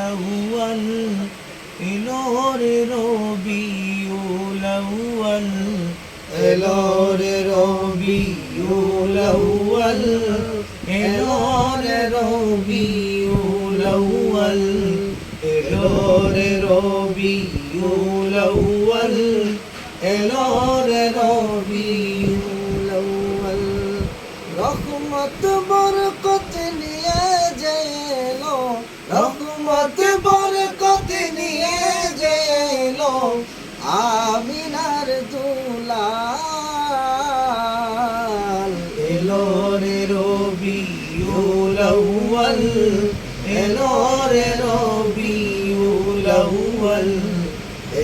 আউয়াল এলো রে রবিউল আউয়াল এলো রে রবিউল আউয়াল এলো রে রবিউল আউয়াল এলো রে রবিউল আউয়াল এলো রে রবিউল আউয়াল রহমত বরকত নিয়ে যে এলো রহমত বরকত নিয়ে যে এলো আমিনার দুলাল এলো রে রবিউল আউয়াল এলো রে রবিউল আউয়াল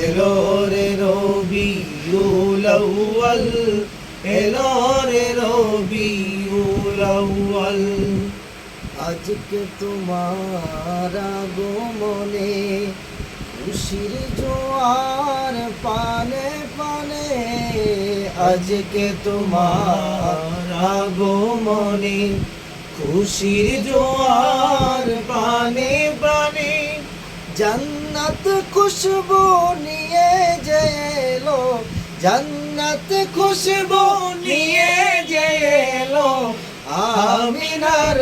এলো রে রবিউল আউয়াল এলো রে রবিউল আউয়াল আজকে তোমার আগমনে খুশির জোয়ার পানে পানে আজকে তোমার আগমনে খুশির জোয়ার পানে পানে জান্নাত খুশবু নিয়ে যে এলো জান্নাত খুশবু নিয়ে যে এলো আমিনার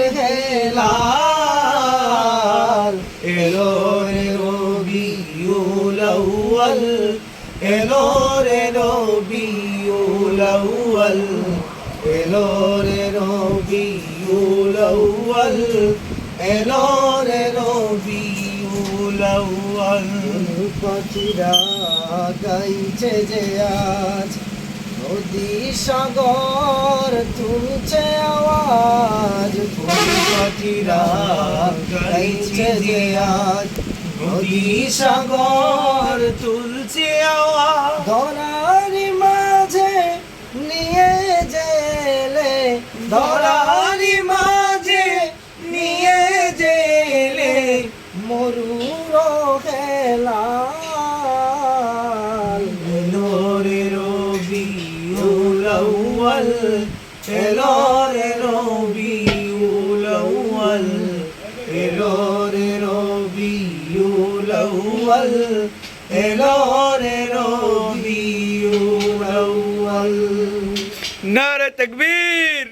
হেলাল এলো রে রবিউল আউয়াল এলো রে রবিউল আউয়াল এলো রে রবিউল আউয়াল এলো রে রবিউল আউয়াল পাখিরা গাইছে যে আজ নদী সাগর তুলছে আওয়াজ পাখিরা গাইছে যে আজ নদী সাগর তুলছে আওয়াজ ধরার মাঝে নিয়ে জেলে ধরার মাঝে নিয়ে জেলে মরুর হেলাল এলো রে রবিউল আউয়াল এলো রে রবিউল আউয়াল এলো রে রবিউল আউয়াল এলো রে রবিউল আউয়াল নারে তাকবীর।